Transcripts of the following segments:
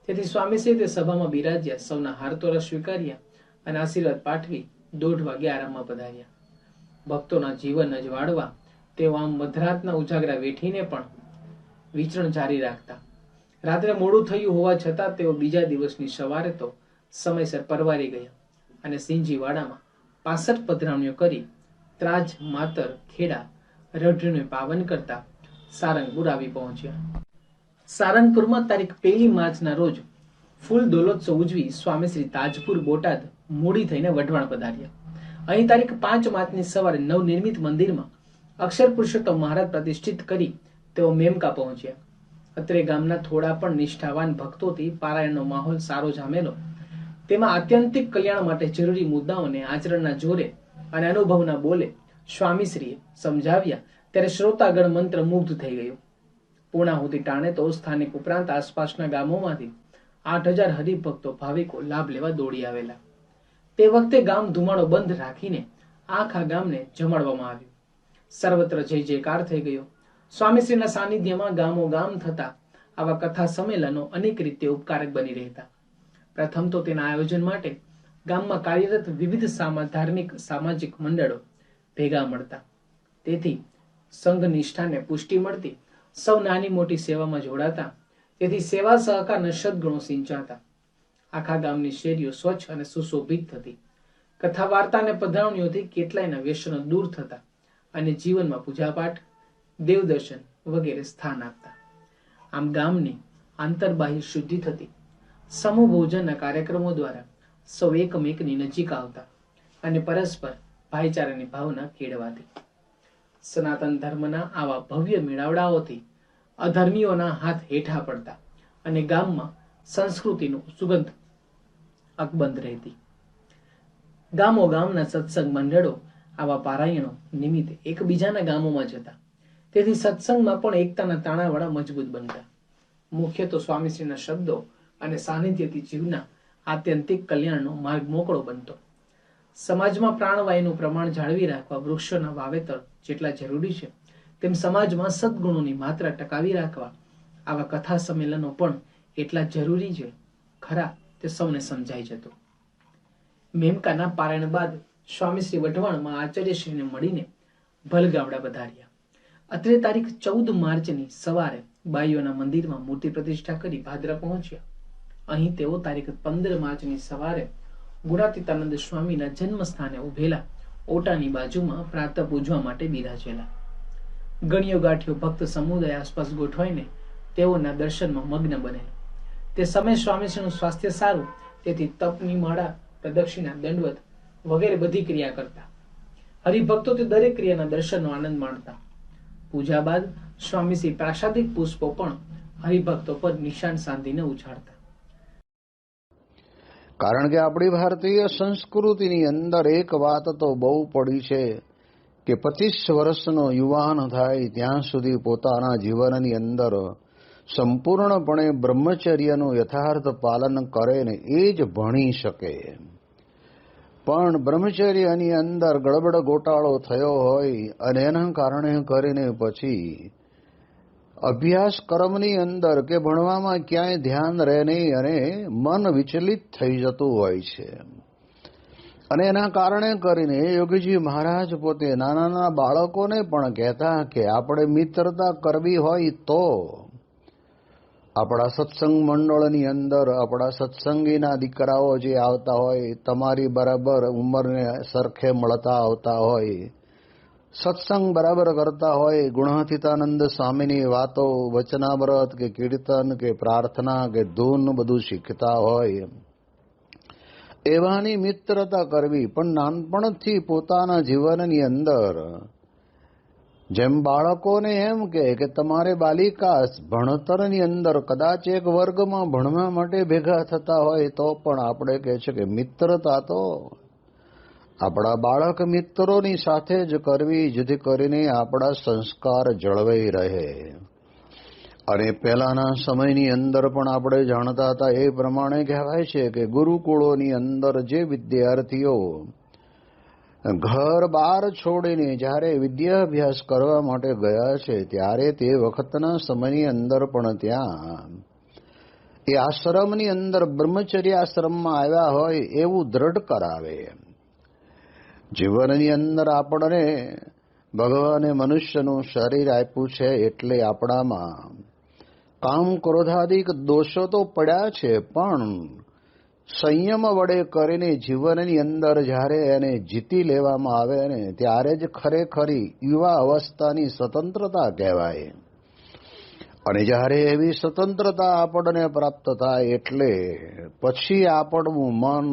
તેથી સ્વામીશ્રી તે સભામાં બિરાજ્યા, સૌના હારતોરા સ્વીકાર્યા અને આશીર્વાદ પાઠવી 1:30 વાગે આરામમાં પધાર્યા. ભક્તોના જીવન અજવાળવા તેઓ આમ મધરાતના ઉજાગરા વેઠીને પણ વિચરણ જારી રાખતા. રાત્રે મોડું થયું હોવા છતાં તેઓ બીજા દિવસની સવારે તો સમયસર પરવારી ગયા અને સિંજીવાડામાં 65 પધરામણીઓ કરી ત્રાજ, માતર, ખેડા, રઢીને પાવન કરતા સારંગપુર આવી પહોંચ્યા. સારંગપુરમાં તારીખ 1 માર્ચના રોજ ફૂલ દોલોત્સવ ઉજવી સ્વામીશ્રી તાજપુર, બોટાદ મોડી થઈને વઢવાણ પધાર્યા. અહીં તારીખ 5 માર્ચની સવારે નવનિર્મિત મંદિરમાં અક્ષર પુરુષોત્તમ મહારાજ પ્રતિષ્ઠિત કરી તેઓ મેમકા પહોંચ્યા. અત્રે ગામના થોડા પણ નિષ્ઠાવાન ભક્તોથી પારાયણનો માહોલ સારો જામેલો. તેમાં આત્યંતિક કલ્યાણ માટે જરૂરી મુદ્દાઓને આચરણના જોરે અને અનુભવના બોલે સ્વામીશ્રીએ સમજાવ્યા ત્યારે શ્રોતાગણ મંત્ર મુગ્ધ થઈ ગયો. પૂર્ણાહુતિ ટાણે તો સ્થાનિક ઉપરાંત આસપાસના ગામોમાંથી 8,000 હરિભક્તો ભાવિકો લાભ લેવા દોડી આવેલા. તે વખતે ગામ ધુમાડો બંધ રાખીને આખા ગામને જમાડવામાં આવ્યું. સર્વત્ર જય જયકાર થઈ ગયો. સ્વામીશ્રીના સાનિધ્યમાં ગામો ગામ થતા આવા કથા સંમેલનો અનેક રીતે ઉપકારક બની રહેતા. પ્રથમ તો તેના આયોજન માટે ગામમાં કાર્યરત વિવિધ ધાર્મિક સામાજિક મંડળો ભેગા મળતા. તેથી સંઘ નિષ્ઠાને પુષ્ટિ મળતી. સૌ નાની મોટી સેવામાં જોડાતા. તેથી સેવા સહકારના સદગુણો સિંચાતા. આખા ગામની શેરીઓ સ્વચ્છ અને સુશોભિત થતી. કથા વાર્તા અને પધરાવણીઓથી કેટલાયના વ્યસનો દૂર થતા અને જીવનમાં પૂજાપાઠ, દેવદર્શન વગેરે સ્થાન આપતા. આમ ગામની આંતરબાહ્ય શુદ્ધિ થતી. સમૂહ ભોજનના કાર્યક્રમો દ્વારા સૌ એકમેકની નજીક આવતા અને પરસ્પર ભાઈચારાની ભાવના કેળવાતી. સનાતન ધર્મના આવા ભવ્ય મેળાવડાઓથી અધર્મીઓના હાથ હેઠા પડતા અને ગામમાં સંસ્કૃતિનું સુગંધ અકબંધ રહેતી. ગામો ગામના સત્સંગ મંડળો આવા પારાયણો નિમિત્તે એકબીજાના ગામોમાં જતા. તેથી સત્સંગમાં પણ એકતાના તાણાવાળા મજબૂત બનતા. મુખ્ય તો સ્વામીશ્રીના શબ્દો અને સાનિધ્યથી જીવના આત્યંતિક કલ્યાણનો માર્ગ મોકળો બનતો. સમાજમાં પ્રાણવાયુનું પ્રમાણ જાળવી રાખવા વૃક્ષોના વાવેતર જેટલા જરૂરી છે, તેમ સમાજમાં સદગુણોની માત્રા ટકાવી રાખવા આવા કથા સંમેલનો પણ એટલા જરૂરી છે ખરા તે સૌને સમજાઈ જતું. મેમકાના પારાયણ બાદ સ્વામીશ્રી વઢવાણમાં આચાર્યશ્રીને મળીને ભલગાવડા પધાર્યા. અત્રે તારીખ 14 માર્ચની સવારે બાઈઓના મંદિરમાં મૂર્તિ પ્રતિષ્ઠા કરી ભાદરા પહોંચ્યા. અહીં તેઓ તારીખ 15 માર્ચની સવારે ગુણાતીતાનંદ સ્વામીના જન્મ સ્થાને ઉભેલા ઓટાની બાજુમાં પ્રાતઃ પૂજવા માટે બિરાજેલા. ગણ્યો ગાંઠ્યો ભક્ત સમુદાય આસપાસ ગોઠવાઈને તેઓના દર્શનમાં મગ્ન બનેલો. તે સમયે સ્વામીશ્રીનું સ્વાસ્થ્ય સારું, તેથી તપની માળા, પ્રદક્ષિણા, દંડવત વગેરે બધી ક્રિયા કરતા. હરિભક્તો તે દરેક ક્રિયાના દર્શનનો આનંદ માણતા. પૂજા બાદ સ્વામીશ્રી પ્રાસાદિક પુષ્પો પણ હરિભક્તો પર નિશાન સાધીને ઉછાળતા. કારણ કે આપણી ભારતીય સંસ્કૃતિની અંદર એક વાત તો બહુ પડી છે કે 25 વર્ષનો યુવાન થાય ત્યાં સુધી પોતાના જીવનની અંદર સંપૂર્ણપણે બ્રહ્મચર્યનું યથાર્થ પાલન કરે ને એ જ ભણી શકે. પણ બ્રહ્મચર્યની અંદર ગડબડ ગોટાળો થયો હોય અને એના કારણે કરીને પછી અભ્યાસ કર્મની અંદર કે ભણવામાં ક્યાંય ધ્યાન રહે નહીં અને મન વિચલિત થઈ જતું હોય છે. અને એના કારણે કરીને યોગીજી મહારાજ પોતે નાના નાના બાળકોને પણ કહેતા કે આપણે મિત્રતા કરવી હોય તો આપણા સત્સંગ મંડળની અંદર આપણા સત્સંગીના દીકરાઓ જે આવતા હોય, તમારી બરાબર ઉંમરને સરખે મળતા આવતા હોય, સત્સંગ બરાબર કરતા હોય, ગુણાતીતાનંદ સ્વામીની વાતો, વચનામૃત કે કીર્તન કે પ્રાર્થના કે ધૂન બધું શીખતા હોય, એવાની મિત્રતા કરવી. પણ નાનપણથી પોતાના જીવનની અંદર જેમ બાળકોને એમ કે તમારે બાલિકા ભણતરની અંદર કદાચ એક વર્ગમાં ભણવા માટે ભેગા થતા હોય તો પણ આપણે કહે છે કે મિત્રતા તો આપણા બાળક મિત્રોની સાથે જ કરવી, જેથી કરીને આપણા સંસ્કાર જળવાઈ રહે. અને પહેલાના સમયની અંદર પણ આપણે જાણતા હતા એ પ્રમાણે કહેવાય છે કે ગુરુકુળોની અંદર જે વિદ્યાર્થીઓ ઘર બહાર છોડીને જ્યારે વિદ્યાભ્યાસ કરવા માટે ગયા છે ત્યારે તે વખતના સમયની અંદર પણ ત્યાં એ આશ્રમની અંદર બ્રહ્મચર્ય આશ્રમમાં આવ્યા હોય એવું દ્રઢ કરાવે. જીવનની અંદર આપણને ભગવાને મનુષ્યનું શરીર આપ્યું છે એટલે આપણામાં કામ ક્રોધાદિક દોષો તો પડ્યા છે, પણ સંયમ વડે કરીને જીવનની અંદર જ્યારે એને જીતી લેવામાં આવે ને ત્યારે જ ખરેખરી યુવા અવસ્થાની સ્વતંત્રતા કહેવાય. અને જ્યારે એવી સ્વતંત્રતા આપણને પ્રાપ્ત થાય એટલે પછી આપણું મન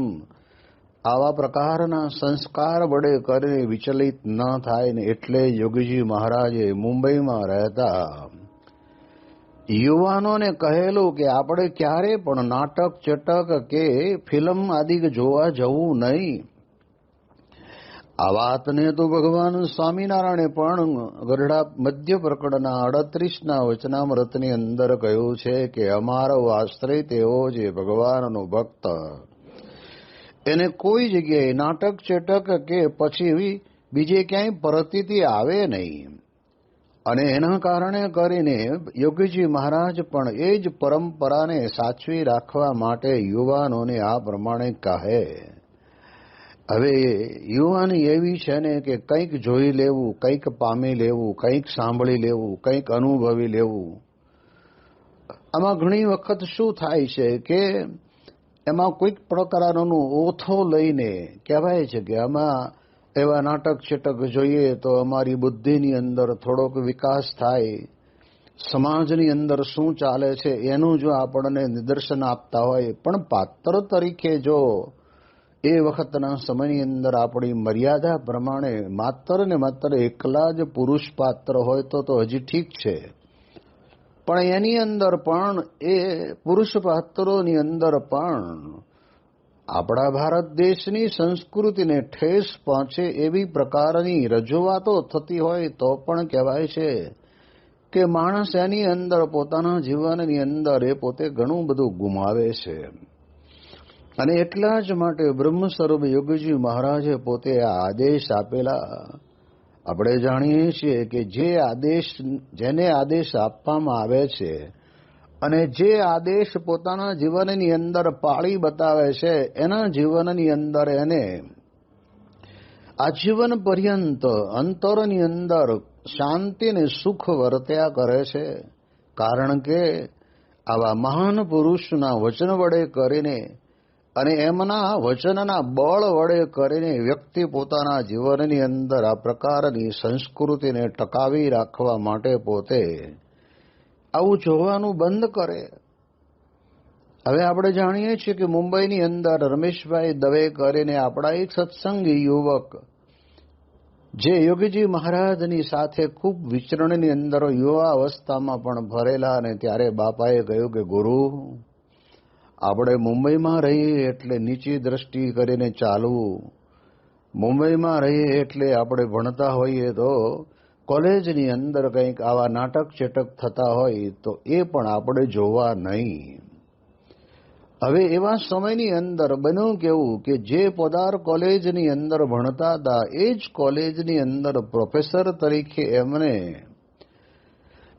આવા પ્રકારના સંસ્કાર વડે કરીને વિચલિત ન થાય ને એટલે યોગીજી મહારાજે મુંબઈમાં રહેતા યુવાનોને કહેલું કે આપણે ક્યારે પણ નાટક ચટક કે ફિલ્મ આદિ જોવા જવું નહીં. આ વાતને તો ભગવાન સ્વામિનારાયણે પણ ગરડા મધ્ય પ્રકરણના 38ના વચનામૃતની અંદર કહ્યું છે કે અમારો આશ્રય તેવો છે ભગવાનનો ભક્ત, એને કોઈ જગ્યાએ નાટક ચટક કે પછી બીજે ક્યાંય પ્રતીતિ આવે નહીં. અને એના કારણે કરીને યોગીજી મહારાજ પણ એ જ પરંપરાને સાચવી રાખવા માટે યુવાનોને આ પ્રમાણે કહે. હવે યુવાની એવી છે ને કે કંઈક જોઈ લેવું, કંઈક પામી લેવું, કંઈક સાંભળી લેવું, કંઈક અનુભવી લેવું. આમાં ઘણી વખત શું થાય છે કે એમાં કોઈક પ્રકારનું ઓથો લઈને કહેવાય છે કે આમાં એવા નાટક ચટક જોઈએ તો અમારી બુદ્ધિની અંદર થોડોક વિકાસ થાય, સમાજની અંદર શું ચાલે છે એનું જો આપણને નિદર્શન આપતા હોય. પણ પાત્ર તરીકે જો એ વખતના સમયની અંદર આપણી મર્યાદા પ્રમાણે માત્ર ને માત્ર એકલા જ પુરુષ પાત્ર હોય તો હજી ઠીક છે, પણ એની અંદર પણ એ પુરુષ પાત્રોની અંદર પણ આપણા ભારત દેશની સંસ્કૃતિને ઠેસ પહોંચે એવી પ્રકારની રજૂઆતો થતી હોય તો પણ કહેવાય છે કે માણસ એની અંદર પોતાના જીવનની અંદર એ પોતે ઘણું બધું ગુમાવે છે. અને એટલા જ માટે બ્રહ્મ સ્વરૂપ યોગીજી મહારાજે પોતે આ આદેશ આપેલા. આપણે જાણીએ છીએ કે જેને આદેશ આપવામાં આવે છે અને જે આદેશ પોતાના જીવનની અંદર પાળી બતાવે છે એના જીવનની અંદર એને આજીવન પર્યંત અંતરની અંદર શાંતિ અને સુખ વર્ત્યા કરે છે. કારણ કે આવા મહાન પુરુષના વચન વડે કરીને અને એમના વચનના બળ વડે કરીને વ્યક્તિ પોતાના જીવનની અંદર આ પ્રકારની સંસ્કૃતિને ટકાવી રાખવા માટે પોતે આવું જોવાનું બંધ કરે. હવે આપણે જાણીએ છીએ કે મુંબઈની અંદર રમેશભાઈ દવે કરીને આપણા એક સત્સંગી યુવક જે યોગીજી મહારાજની સાથે ખૂબ વિચરણની અંદર યુવા અવસ્થામાં પણ ભરેલા, અને ત્યારે બાપાએ કહ્યું કે ગુરુ, આપણે મુંબઈમાં રહીએ એટલે નીચી દ્રષ્ટિ કરીને ચાલવું, મુંબઈમાં રહીએ એટલે આપણે ભણતા હોઈએ તો કોલેજની અંદર કંઈક આવા નાટક ચટક થતા હોય તો એ પણ આપણે જોવા નહીં. હવે એવા સમયની અંદર બન્યું કેવું કે જે પોદાર કોલેજની અંદર ભણતા હતા એ જ કોલેજની અંદર પ્રોફેસર તરીકે એમને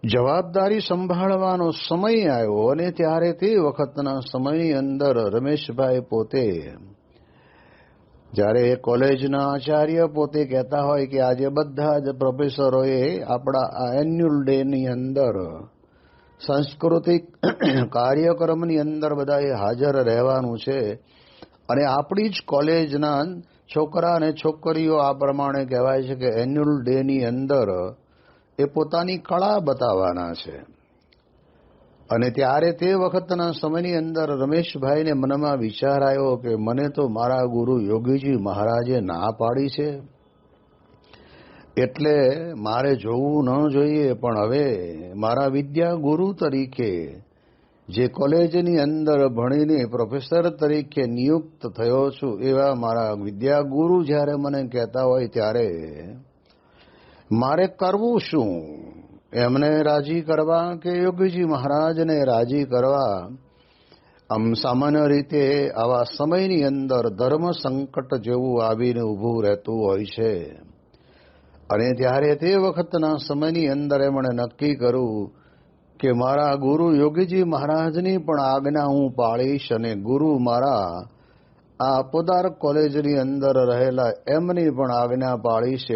જવાબદારી સંભાળવાનો સમય આવ્યો. અને ત્યારે તે વખતના સમયની અંદર રમેશભાઈ પોતે જ્યારે કોલેજના આચાર્ય પોતે કહેતા હોય કે આજે બધા જ પ્રોફેસરોએ આપણા આ એન્યુઅલ ડેની અંદર સાંસ્કૃતિક કાર્યક્રમની અંદર બધાએ હાજર રહેવાનું છે, અને આપણી જ કોલેજના છોકરા અને છોકરીઓ આ પ્રમાણે કહેવાય છે કે એન્યુઅલ ડેની અંદર એ પોતાની કળા બતાવવાના છે. અને ત્યારે તે વખતના સમયની અંદર રમેશભાઈને મનમાં વિચાર આવ્યો કે મને તો મારા ગુરુ યોગીજી મહારાજે ના પાડી છે, એટલે મારે જોવું ન જોઈએ. પણ હવે મારા વિદ્યા ગુરુ તરીકે જે કોલેજની અંદર ભણીને પ્રોફેસર તરીકે નિયુક્ત થયો છું એવા મારા વિદ્યા ગુરુ જ્યારે મને કહેતા હોય ત્યારે મારે કરવું શું? એમને રાજી કરવા કે યોગીજી મહારાજને રાજી કરવા? આમ સામાન્ય રીતે આવા સમયની અંદર ધર્મ સંકટ જેવું આવીને ઊભું રહેતું હોય છે. અને ત્યારે તે વખતના સમયની અંદર એમણે નક્કી કર્યું કે મારા ગુરુ યોગીજી મહારાજની પણ આજ્ઞા હું પાળીશ અને ગુરુ મારા આ આપોદાર કોલેજની અંદર રહેલા એમની પણ આજ્ઞા પાળીશ.